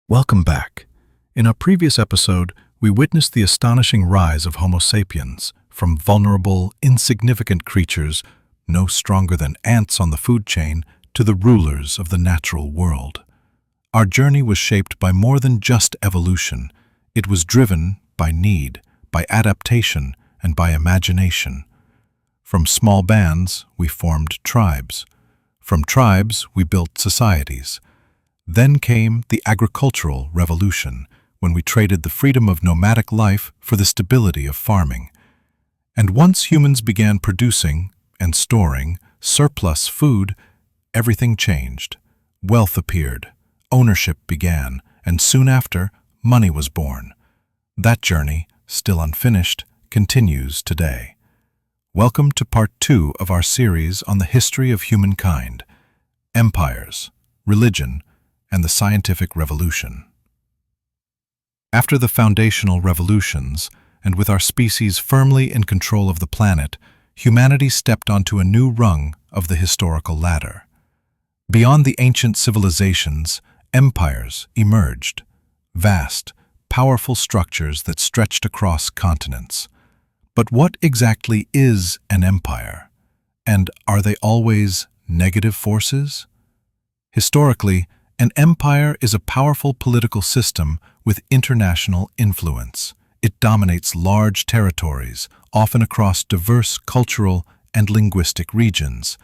Welcome back. In our previous episode, we witnessed the astonishing rise of Homo sapiens, from vulnerable, insignificant creatures, no stronger than ants on the food chain, to the rulers of the natural world. Our journey was shaped by more than just evolution. It was driven by need, by adaptation, and by imagination. From small bands, we formed tribes. From tribes, we built societies. Then came the agricultural revolution, when we traded the freedom of nomadic life for the stability of farming. And once humans began producing and storing surplus food, everything changed. Wealth appeared, ownership began, and soon after, money was born. That journey, still unfinished, continues today. Welcome to part 2 of our series on the history of humankind, empires, religion, and the scientific revolution. After the foundational revolutions, and with our species firmly in control of the planet, humanity stepped onto a new rung of the historical ladder. Beyond the ancient civilizations, empires emerged, vast, powerful structures that stretched across continents. But what exactly is an empire? And are they always negative forces? Historically, an empire is a powerful political system with international influence. It dominates large territories, often across diverse cultural and linguistic regions,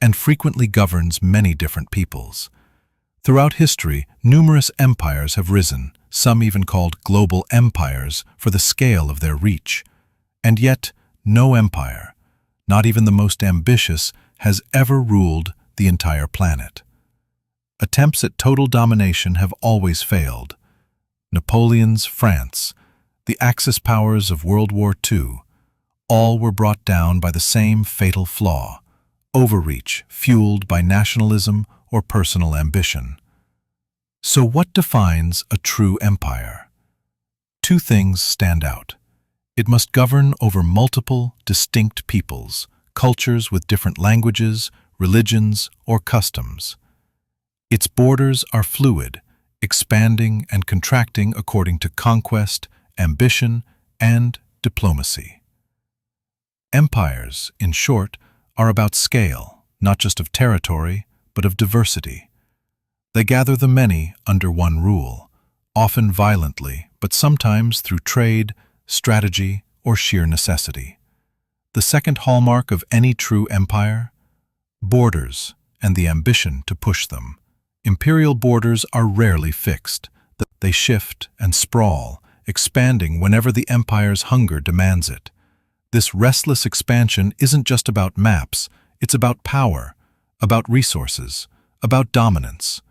and frequently governs many different peoples. Throughout history, numerous empires have risen, some even called global empires for the scale of their reach. And yet, no empire, not even the most ambitious, has ever ruled the entire planet. Attempts at total domination have always failed. Napoleon's France, the Axis powers of World War II, all were brought down by the same fatal flaw: overreach fueled by nationalism or personal ambition. So what defines a true empire? Two things stand out. It must govern over multiple, distinct peoples, cultures with different languages, religions, or customs. Its borders are fluid, expanding and contracting according to conquest, ambition, and diplomacy. Empires, in short, are about scale, not just of territory, but of diversity. They gather the many under one rule, often violently, but sometimes through trade, strategy, or sheer necessity. The second hallmark of any true empire? Borders and the ambition to push them. Imperial borders are rarely fixed. They shift and sprawl, expanding whenever the empire's hunger demands it. This restless expansion isn't just about maps, it's about power, about resources, about dominance.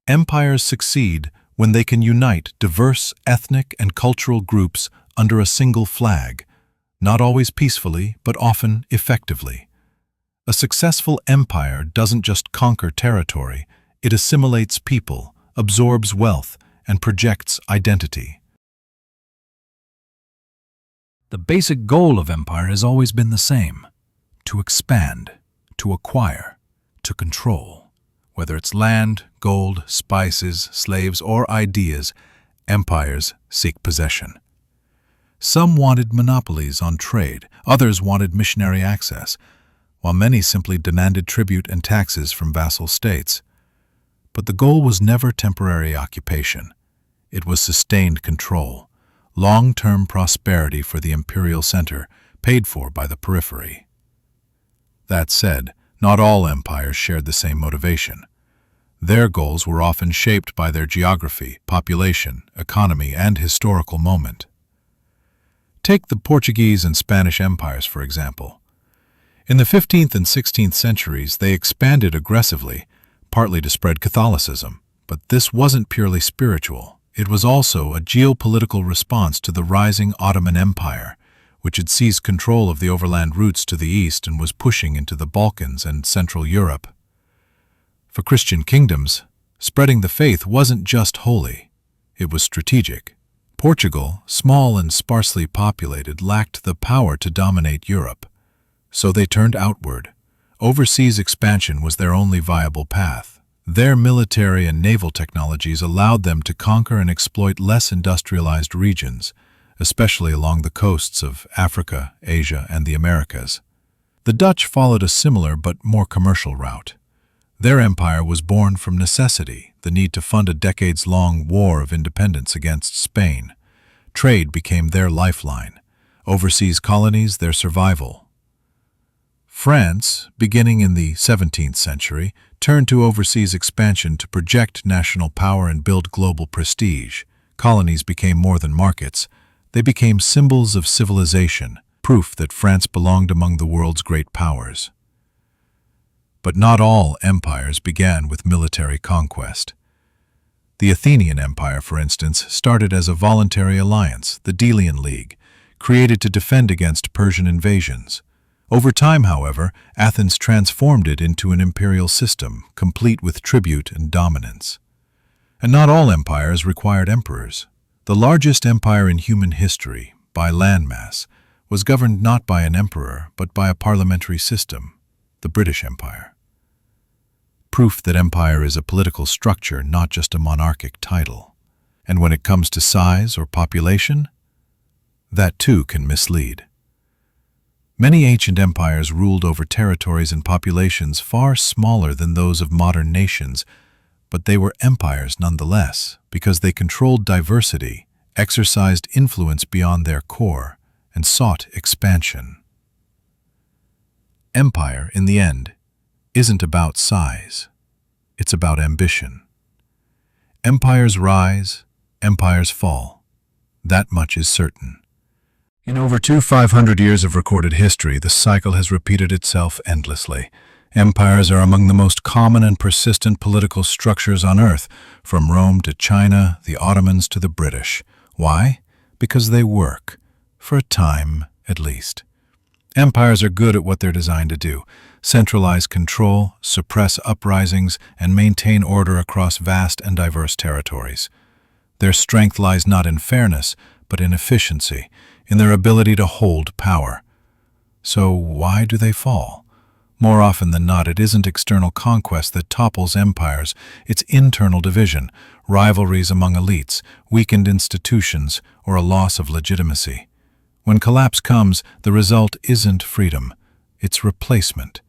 Empires succeed when they can unite diverse ethnic and cultural groups under a single flag, not always peacefully, but often effectively. A successful empire doesn't just conquer territory, it assimilates people, absorbs wealth, and projects identity. The basic goal of empire has always been the same: to expand, to acquire, to control. Whether it's land, gold, spices, slaves, or ideas, empires seek possession. Some wanted monopolies on trade, others wanted missionary access, while many simply demanded tribute and taxes from vassal states. But the goal was never temporary occupation. It was sustained control, long-term prosperity for the imperial center, paid for by the periphery. That said, not all empires shared the same motivation. Their goals were often shaped by their geography, population, economy, and historical moment. Take the Portuguese and Spanish empires, for example. In the 15th and 16th centuries, they expanded aggressively, partly to spread Catholicism, but this wasn't purely spiritual. It was also a geopolitical response to the rising Ottoman Empire, which had seized control of the overland routes to the east and was pushing into the Balkans and Central Europe. For Christian kingdoms, spreading the faith wasn't just holy, it was strategic. Portugal, small and sparsely populated, lacked the power to dominate Europe, so they turned outward. Overseas expansion was their only viable path. Their military and naval technologies allowed them to conquer and exploit less industrialized regions, especially along the coasts of Africa, Asia, and the Americas. The Dutch followed a similar but more commercial route. Their empire was born from necessity, the need to fund a decades-long war of independence against Spain. Trade became their lifeline, overseas colonies their survival. France, beginning in the 17th century, turned to overseas expansion to project national power and build global prestige. Colonies became more than markets. They became symbols of civilization, proof that France belonged among the world's great powers. But not all empires began with military conquest. The Athenian Empire, for instance, started as a voluntary alliance, the Delian League, created to defend against Persian invasions. Over time, however, Athens transformed it into an imperial system, complete with tribute and dominance. And not all empires required emperors. The largest empire in human history, by landmass, was governed not by an emperor, but by a parliamentary system, the British Empire. Proof that empire is a political structure, not just a monarchic title. And when it comes to size or population, that too can mislead. Many ancient empires ruled over territories and populations far smaller than those of modern nations, but they were empires nonetheless, because they controlled diversity, exercised influence beyond their core, and sought expansion. Empire, in the end, isn't about size. It's about ambition. Empires rise, empires fall. That much is certain. In over 500 years of recorded history, the cycle has repeated itself endlessly. Empires are among the most common and persistent political structures on Earth, from Rome to China, the Ottomans to the British. Why? Because they work, for a time at least. Empires are good at what they're designed to do: centralize control, suppress uprisings, and maintain order across vast and diverse territories. Their strength lies not in fairness, but in efficiency, in their ability to hold power. So why do they fall? More often than not, it isn't external conquest that topples empires, it's internal division, rivalries among elites, weakened institutions, or a loss of legitimacy. When collapse comes, the result isn't freedom, it's replacement.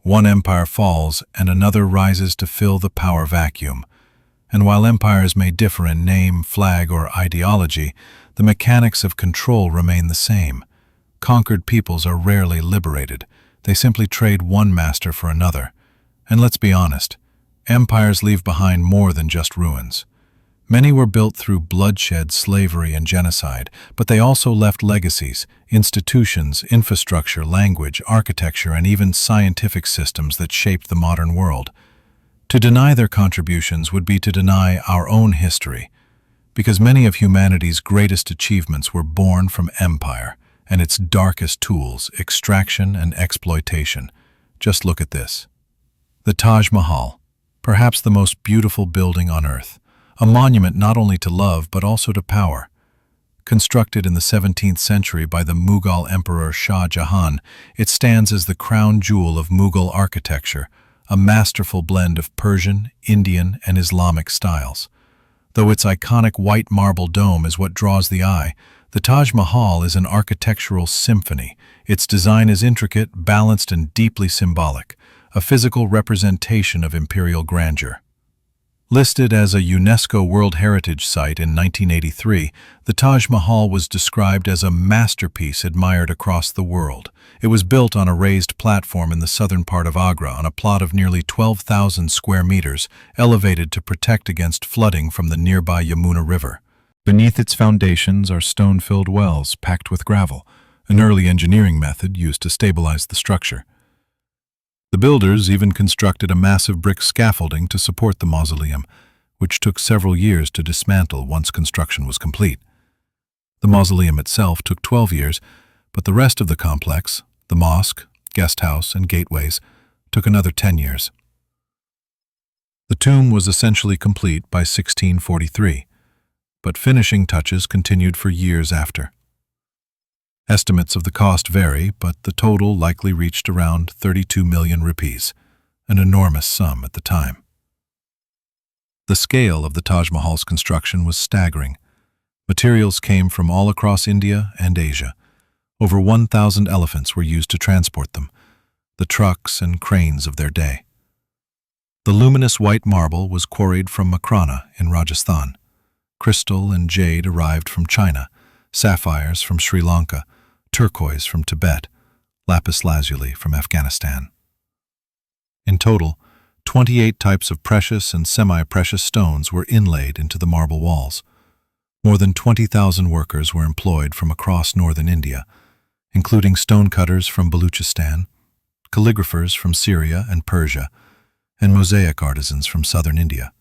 One empire falls and another rises to fill the power vacuum. And while empires may differ in name, flag, or ideology, the mechanics of control remain the same. Conquered peoples are rarely liberated. They simply trade one master for another. And let's be honest, empires leave behind more than just ruins. Many were built through bloodshed, slavery, and genocide, but they also left legacies, institutions, infrastructure, language, architecture, and even scientific systems that shaped the modern world. To deny their contributions would be to deny our own history, because many of humanity's greatest achievements were born from empire and its darkest tools, extraction and exploitation. Just look at this. The Taj Mahal, perhaps the most beautiful building on Earth, a monument not only to love but also to power. Constructed in the 17th century by the Mughal Emperor Shah Jahan, it stands as the crown jewel of Mughal architecture, a masterful blend of Persian, Indian, and Islamic styles. Though its iconic white marble dome is what draws the eye, the Taj Mahal is an architectural symphony. Its design is intricate, balanced, and deeply symbolic, a physical representation of imperial grandeur. Listed as a UNESCO World Heritage Site in 1983, the Taj Mahal was described as a masterpiece admired across the world. It was built on a raised platform in the southern part of Agra on a plot of nearly 12,000 square meters, elevated to protect against flooding from the nearby Yamuna River. Beneath its foundations are stone-filled wells packed with gravel, an early engineering method used to stabilize the structure. The builders even constructed a massive brick scaffolding to support the mausoleum, which took several years to dismantle once construction was complete. The mausoleum itself took 12 years, but the rest of the complex, the mosque, guest house, and gateways, took another 10 years. The tomb was essentially complete by 1643, but finishing touches continued for years after. Estimates of the cost vary, but the total likely reached around 32 million rupees, an enormous sum at the time. The scale of the Taj Mahal's construction was staggering. Materials came from all across India and Asia. Over 1,000 elephants were used to transport them, the trucks and cranes of their day. The luminous white marble was quarried from Makrana in Rajasthan. Crystal and jade arrived from China, sapphires from Sri Lanka, turquoise from Tibet, lapis lazuli from Afghanistan. In total, 28 types of precious and semi-precious stones were inlaid into the marble walls. More than 20,000 workers were employed from across northern India, including stonecutters from Baluchistan, calligraphers from Syria and Persia, and mosaic artisans from southern India.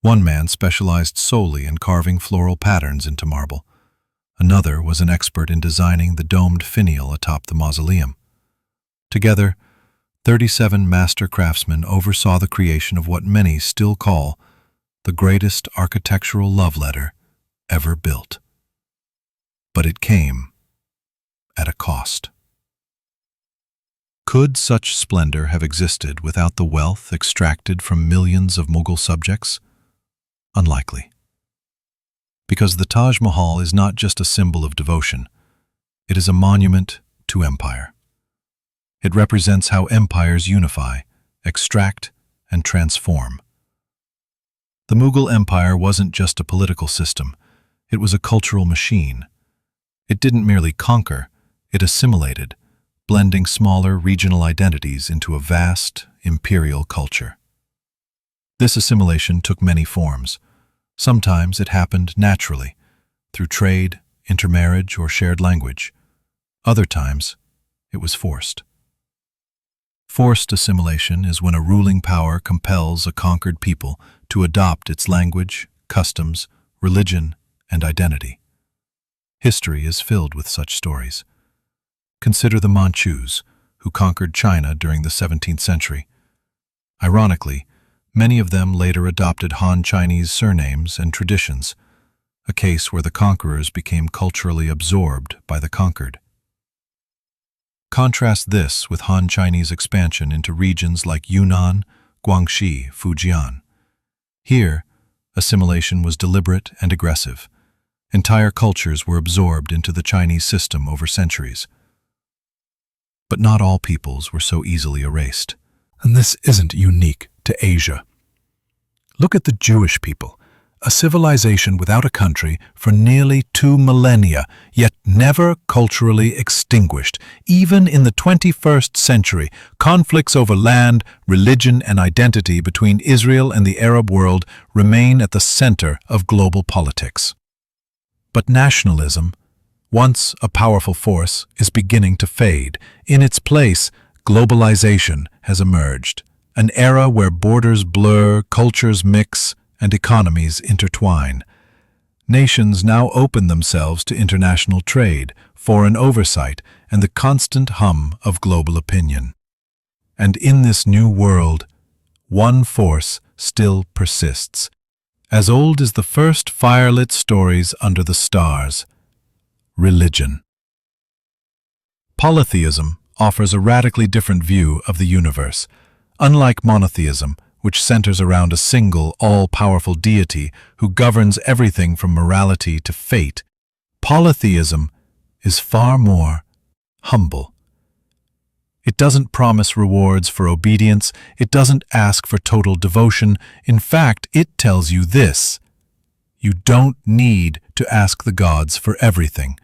One man specialized solely in carving floral patterns into marble. Another was an expert in designing the domed finial atop the mausoleum. Together, 37 master craftsmen oversaw the creation of what many still call the greatest architectural love letter ever built. But it came at a cost. Could such splendor have existed without the wealth extracted from millions of Mughal subjects? Unlikely. Because the Taj Mahal is not just a symbol of devotion, it is a monument to empire. It represents how empires unify, extract, and transform. The Mughal Empire wasn't just a political system, it was a cultural machine. It didn't merely conquer, it assimilated, blending smaller regional identities into a vast, imperial culture. This assimilation took many forms. Sometimes it happened naturally, through trade, intermarriage, or shared language. Other times, it was forced. Forced assimilation is when a ruling power compels a conquered people to adopt its language, customs, religion, and identity. History is filled with such stories. Consider the Manchus, who conquered China during the 17th century. Ironically, many of them later adopted Han Chinese surnames and traditions, a case where the conquerors became culturally absorbed by the conquered. Contrast this with Han Chinese expansion into regions like Yunnan, Guangxi, Fujian. Here, assimilation was deliberate and aggressive. Entire cultures were absorbed into the Chinese system over centuries. But not all peoples were so easily erased. And this isn't unique to Asia. Look at the Jewish people, a civilization without a country for nearly 2 millennia, yet never culturally extinguished. Even in the 21st century, conflicts over land, religion, and identity between Israel and the Arab world remain at the center of global politics. But nationalism, once a powerful force, is beginning to fade. In its place, globalization has emerged, an era where borders blur, cultures mix, and economies intertwine. Nations now open themselves to international trade, foreign oversight, and the constant hum of global opinion. And in this new world, one force still persists, as old as the first firelit stories under the stars: religion. Polytheism offers a radically different view of the universe. Unlike monotheism, which centers around a single, all-powerful deity who governs everything from morality to fate, polytheism is far more humble. It doesn't promise rewards for obedience, it doesn't ask for total devotion. In fact, it tells you this: you don't need to ask the gods for everything.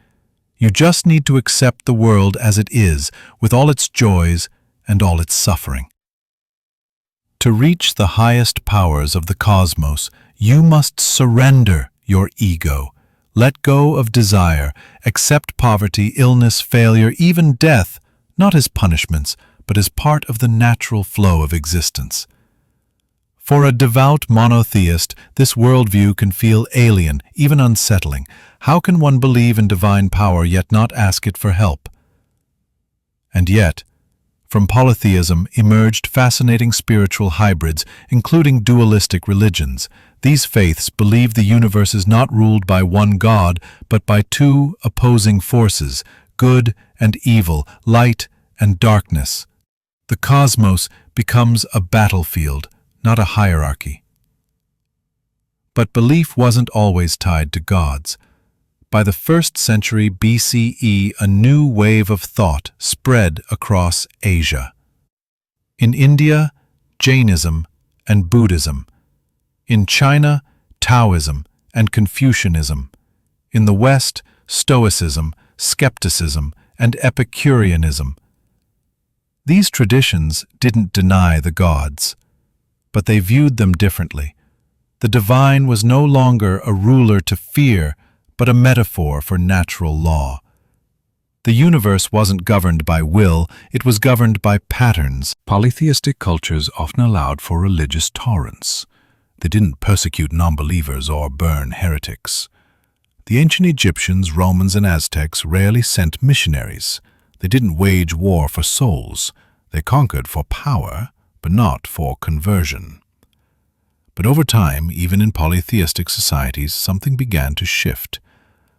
You just need to accept the world as it is, with all its joys and all its suffering. To reach the highest powers of the cosmos, you must surrender your ego. Let go of desire, accept poverty, illness, failure, even death, not as punishments, but as part of the natural flow of existence. For a devout monotheist, this worldview can feel alien, even unsettling. How can one believe in divine power yet not ask it for help? And yet, from polytheism emerged fascinating spiritual hybrids, including dualistic religions. These faiths believe the universe is not ruled by one God, but by two opposing forces, good and evil, light and darkness. The cosmos becomes a battlefield, not a hierarchy. But belief wasn't always tied to gods. By the 1st century BCE, a new wave of thought spread across Asia. In India, Jainism and Buddhism. In China, Taoism and Confucianism. In the West, Stoicism, skepticism, and Epicureanism. These traditions didn't deny the gods, but they viewed them differently. The divine was no longer a ruler to fear, but a metaphor for natural law. The universe wasn't governed by will, it was governed by patterns. Polytheistic cultures often allowed for religious tolerance. They didn't persecute non-believers or burn heretics. The ancient Egyptians, Romans, and Aztecs rarely sent missionaries. They didn't wage war for souls. They conquered for power, but not for conversion. But over time, even in polytheistic societies, something began to shift.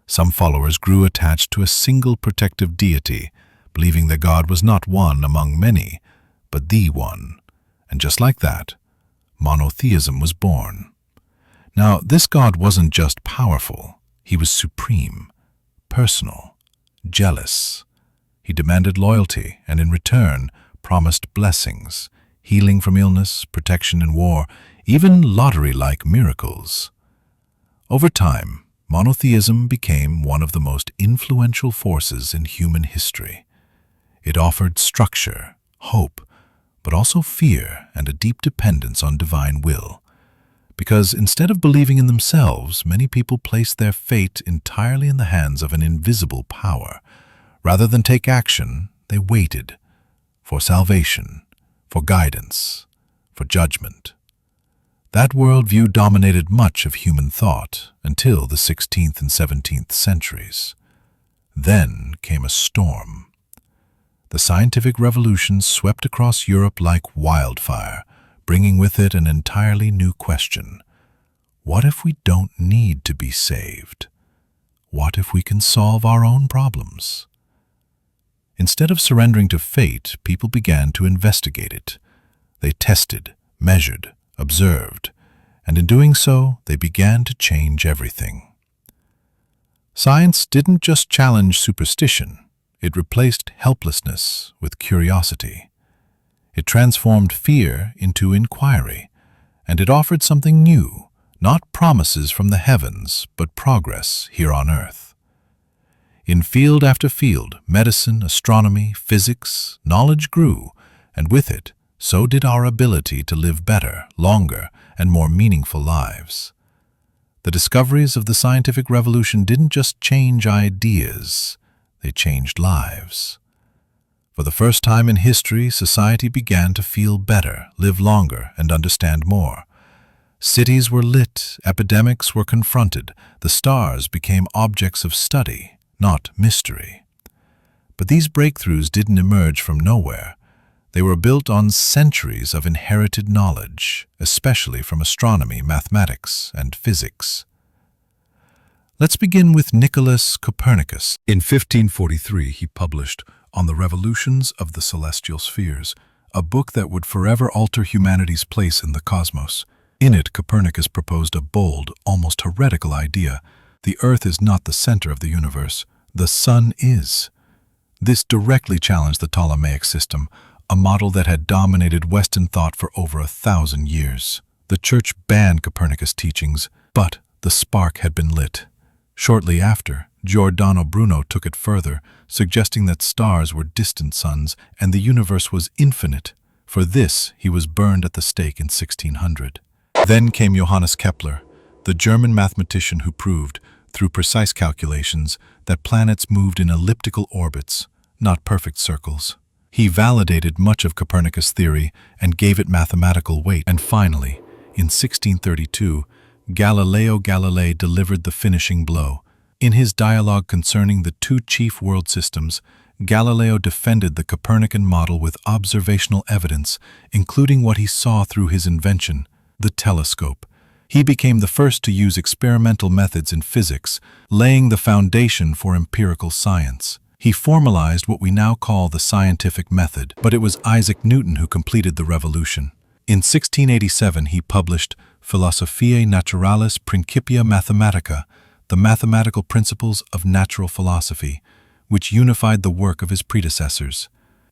Some followers grew attached to a single protective deity, believing that God was not one among many, but the one. And just like that, monotheism was born. Now, this God wasn't just powerful. He was supreme, personal, jealous. He demanded loyalty and in return promised blessings, healing from illness, protection in war, even lottery-like miracles. Over time, monotheism became one of the most influential forces in human history. It offered structure, hope, but also fear and a deep dependence on divine will. Because instead of believing in themselves, many people placed their fate entirely in the hands of an invisible power. Rather than take action, they waited for salvation, for guidance, for judgment. That worldview dominated much of human thought until the 16th and 17th centuries. Then came a storm. The scientific revolution swept across Europe like wildfire, bringing with it an entirely new question. What if we don't need to be saved? What if we can solve our own problems? Instead of surrendering to fate, people began to investigate it. They tested, measured, observed, and in doing so, they began to change everything. Science didn't just challenge superstition, it replaced helplessness with curiosity. It transformed fear into inquiry, and it offered something new, not promises from the heavens, but progress here on earth. In field after field, medicine, astronomy, physics, knowledge grew, and with it, so did our ability to live better, longer, and more meaningful lives. The discoveries of the scientific revolution didn't just change ideas, they changed lives. For the first time in history, society began to feel better, live longer, and understand more. Cities were lit, epidemics were confronted, the stars became objects of study, not mystery. But these breakthroughs didn't emerge from nowhere. They were built on centuries of inherited knowledge, especially from astronomy, mathematics, and physics. Let's begin with Nicholas Copernicus. In 1543, he published On the Revolutions of the Celestial Spheres, a book that would forever alter humanity's place in the cosmos. In it, Copernicus proposed a bold, almost heretical idea. The Earth is not the center of the universe. The Sun is. This directly challenged the Ptolemaic system, a model that had dominated Western thought for over 1,000 years. The Church banned Copernicus' teachings, but the spark had been lit. Shortly after, Giordano Bruno took it further, suggesting that stars were distant suns and the universe was infinite. For this, he was burned at the stake in 1600. Then came Johannes Kepler, the German mathematician who proved, through precise calculations, that planets moved in elliptical orbits, not perfect circles. He validated much of Copernicus' theory and gave it mathematical weight. And finally, in 1632, Galileo Galilei delivered the finishing blow. In his dialogue concerning the two chief world systems, Galileo defended the Copernican model with observational evidence, including what he saw through his invention, the telescope. He became the first to use experimental methods in physics, laying the foundation for empirical science. He formalized what we now call the scientific method, but it was Isaac Newton who completed the revolution. In 1687, he published Philosophiae Naturalis Principia Mathematica, the mathematical principles of natural philosophy, which unified the work of his predecessors.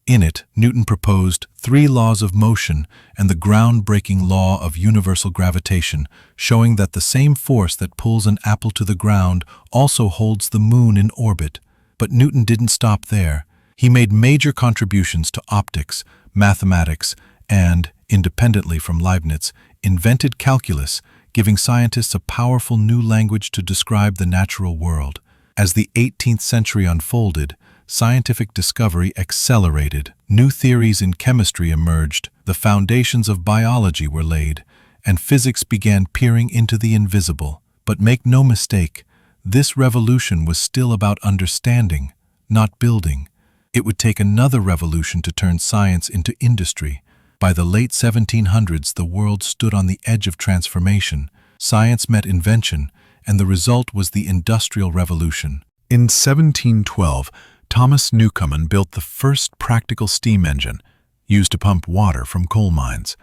In it, Newton proposed 3 laws of motion and the groundbreaking law of universal gravitation, showing that the same force that pulls an apple to the ground also holds the moon in orbit. But Newton didn't stop there. He made major contributions to optics, mathematics, and, independently from Leibniz, invented calculus, giving scientists a powerful new language to describe the natural world. As the 18th century unfolded, scientific discovery accelerated. New theories in chemistry emerged, the foundations of biology were laid, and physics began peering into the invisible. But make no mistake, this revolution was still about understanding, not building. It would take another revolution to turn science into industry. By the late 1700s, the world stood on the edge of transformation. Science met invention, and the result was the Industrial Revolution. In 1712, Thomas Newcomen built the first practical steam engine, used to pump water from coal mines.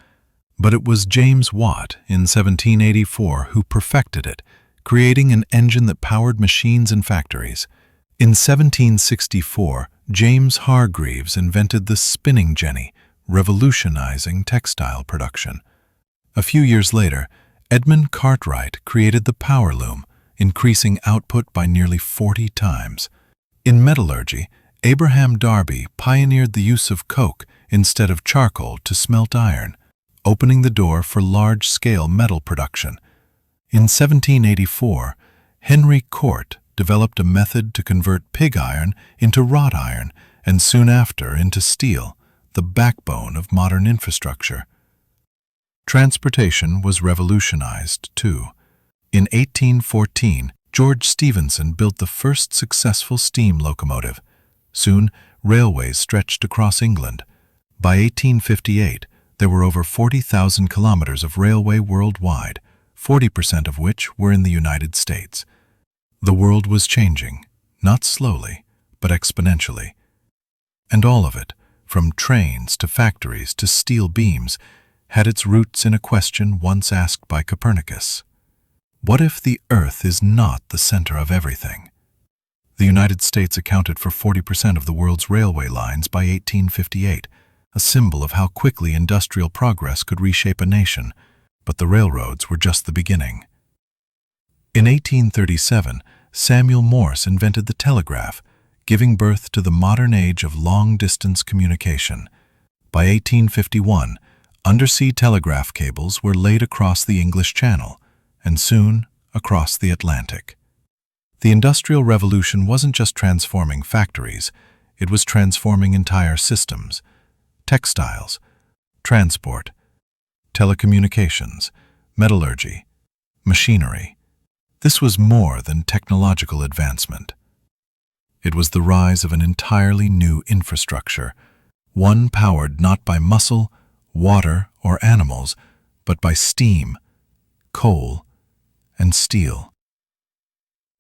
But it was James Watt, in 1784, who perfected it, creating an engine that powered machines and factories. In 1764, James Hargreaves invented the spinning jenny, revolutionizing textile production. A few years later, Edmund Cartwright created the power loom, increasing output by nearly 40 times. In metallurgy, Abraham Darby pioneered the use of coke instead of charcoal to smelt iron, opening the door for large-scale metal production. In 1784, Henry Cort developed a method to convert pig iron into wrought iron and soon after into steel, the backbone of modern infrastructure. Transportation was revolutionized, too. In 1814, George Stephenson built the first successful steam locomotive. Soon, railways stretched across England. By 1858, there were over 40,000 kilometers of railway worldwide, 40% of which were in the United States. The world was changing, not slowly, but exponentially. And all of it, from trains to factories to steel beams, had its roots in a question once asked by Copernicus. What if the Earth is not the center of everything? The United States accounted for 40% of the world's railway lines by 1858, a symbol of how quickly industrial progress could reshape a nation, but the railroads were just the beginning. In 1837, Samuel Morse invented the telegraph, giving birth to the modern age of long-distance communication. By 1851, undersea telegraph cables were laid across the English Channel, and soon across the Atlantic. The Industrial Revolution wasn't just transforming factories, it was transforming entire systems: textiles, transport, telecommunications, metallurgy, machinery. This was more than technological advancement. It was the rise of an entirely new infrastructure, one powered not by muscle, water, or animals, but by steam, coal, and steel.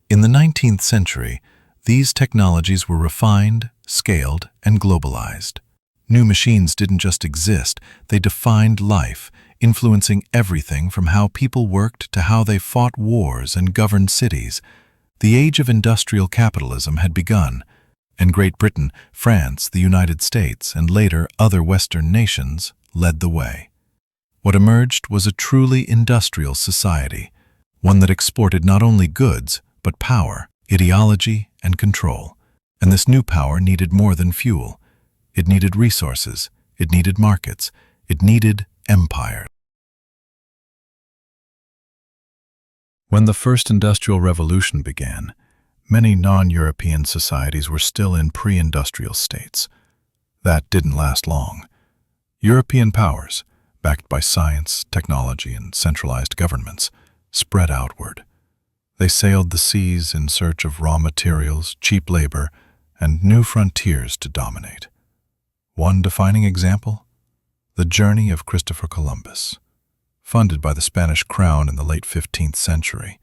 In the 19th century, these technologies were refined, scaled, and globalized. New machines didn't just exist, they defined life, influencing everything from how people worked to how they fought wars and governed cities. The age of industrial capitalism had begun, and Great Britain, France, the United States, and later other Western nations led the way. What emerged was a truly industrial society, one that exported not only goods, but power, ideology, and control. And this new power needed more than fuel. It needed resources, it needed markets, it needed empires. When the First Industrial Revolution began, many non-European societies were still in pre-industrial states. That didn't last long. European powers, backed by science, technology, and centralized governments, spread outward. They sailed the seas in search of raw materials, cheap labor, and new frontiers to dominate. One defining example? The journey of Christopher Columbus, funded by the Spanish crown in the late 15th century.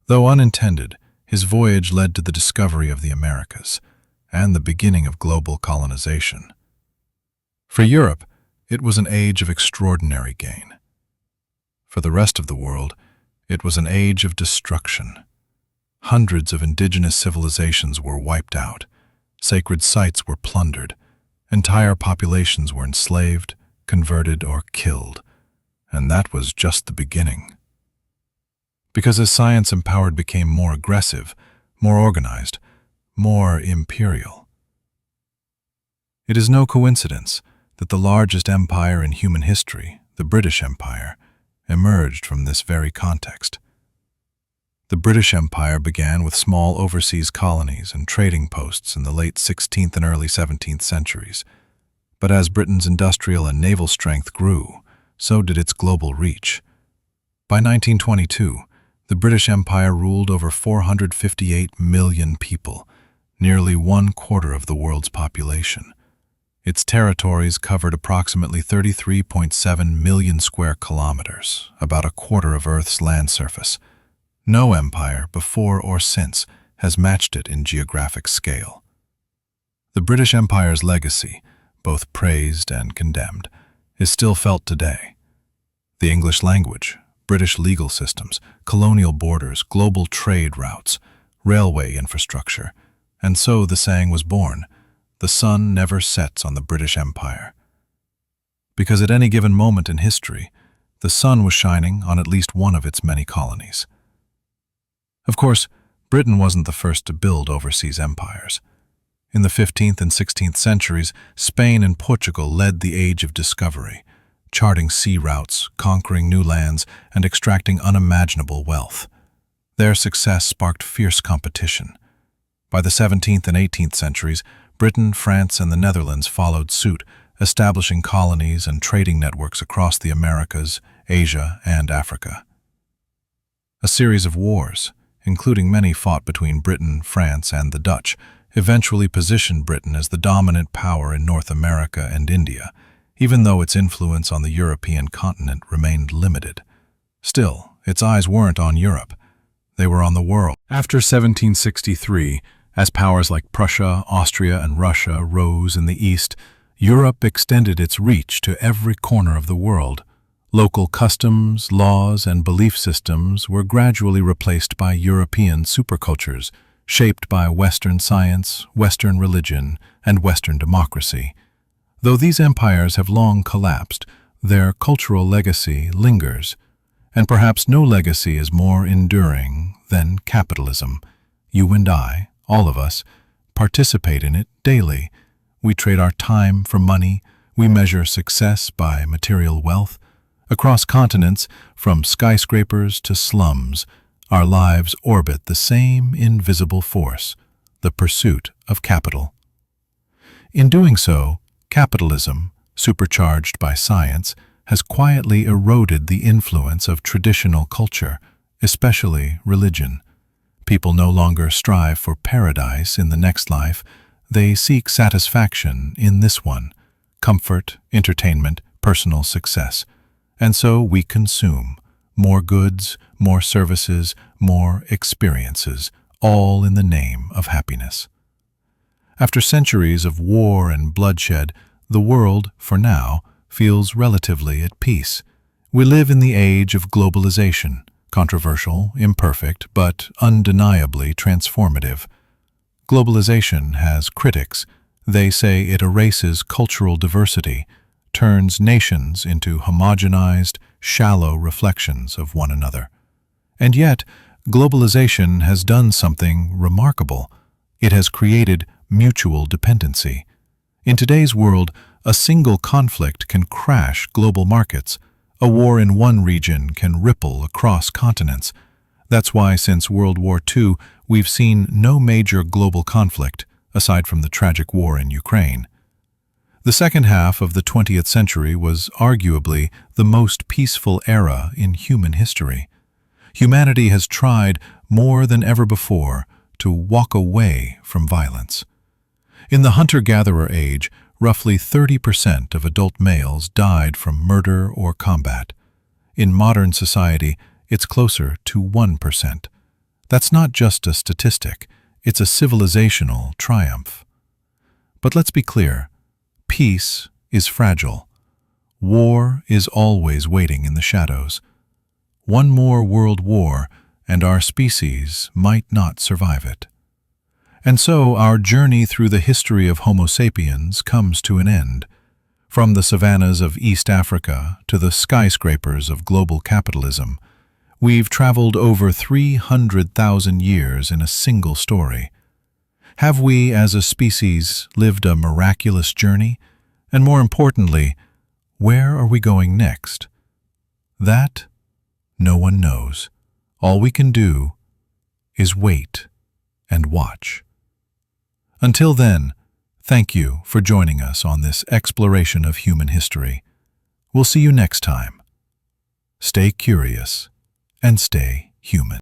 Though unintended, his voyage led to the discovery of the Americas and the beginning of global colonization. For Europe, it was an age of extraordinary gain. For the rest of the world, it was an age of destruction. Hundreds of indigenous civilizations were wiped out, sacred sites were plundered, entire populations were enslaved, converted, or killed. And that was just the beginning. Because as science empowered became more aggressive, more organized, more imperial. It is no coincidence that the largest empire in human history, the British Empire, emerged from this very context. The British Empire began with small overseas colonies and trading posts in the late 16th and early 17th centuries. But as Britain's industrial and naval strength grew, so did its global reach. By 1922, the British Empire ruled over 458 million people, nearly 1/4 of the world's population. Its territories covered approximately 33.7 million square kilometers, about 1/4 of Earth's land surface. No empire, before or since, has matched it in geographic scale. The British Empire's legacy, both praised and condemned, is still felt today. The English language, British legal systems, colonial borders, global trade routes, railway infrastructure, and so the saying was born, "The sun never sets on the British Empire." Because at any given moment in history, the sun was shining on at least one of its many colonies. Of course, Britain wasn't the first to build overseas empires. In the 15th and 16th centuries, Spain and Portugal led the age of discovery, charting sea routes, conquering new lands, and extracting unimaginable wealth. Their success sparked fierce competition. By the 17th and 18th centuries, Britain, France, and the Netherlands followed suit, establishing colonies and trading networks across the Americas, Asia, and Africa. A series of wars, including many fought between Britain, France, and the Dutch, eventually positioned Britain as the dominant power in North America and India, even though its influence on the European continent remained limited. Still, its eyes weren't on Europe. They were on the world. After 1763, as powers like Prussia, Austria, and Russia rose in the East, Europe extended its reach to every corner of the world. Local customs, laws, and belief systems were gradually replaced by European supercultures, shaped by Western science, Western religion, and Western democracy. Though these empires have long collapsed, their cultural legacy lingers, and perhaps no legacy is more enduring than capitalism. You and I, all of us, participate in it daily. We trade our time for money, we measure success by material wealth. Across continents, from skyscrapers to slums, our lives orbit the same invisible force, the pursuit of capital. In doing so, capitalism, supercharged by science, has quietly eroded the influence of traditional culture, especially religion. People no longer strive for paradise in the next life, they seek satisfaction in this one, comfort, entertainment, personal success. And so we consume more goods, more services, more experiences, all in the name of happiness. After centuries of war and bloodshed, the world, for now, feels relatively at peace. We live in the age of globalization, controversial, imperfect, but undeniably transformative. Globalization has critics. They say it erases cultural diversity, turns nations into homogenized, shallow reflections of one another. And yet, globalization has done something remarkable. It has created mutual dependency. In today's world, a single conflict can crash global markets. A war in one region can ripple across continents. That's why since World War II, we've seen no major global conflict, aside from the tragic war in Ukraine. The second half of the 20th century was arguably the most peaceful era in human history. Humanity has tried more than ever before to walk away from violence. In the hunter-gatherer age, roughly 30% of adult males died from murder or combat. In modern society, it's closer to 1%. That's not just a statistic, it's a civilizational triumph. But let's be clear, peace is fragile. War is always waiting in the shadows. One more world war, and our species might not survive it. And so our journey through the history of Homo sapiens comes to an end. From the savannas of East Africa to the skyscrapers of global capitalism, we've traveled over 300,000 years in a single story. Have we, as a species, lived a miraculous journey? And more importantly, where are we going next? That, no one knows. All we can do is wait and watch. Until then, thank you for joining us on this exploration of human history. We'll see you next time. Stay curious and stay human.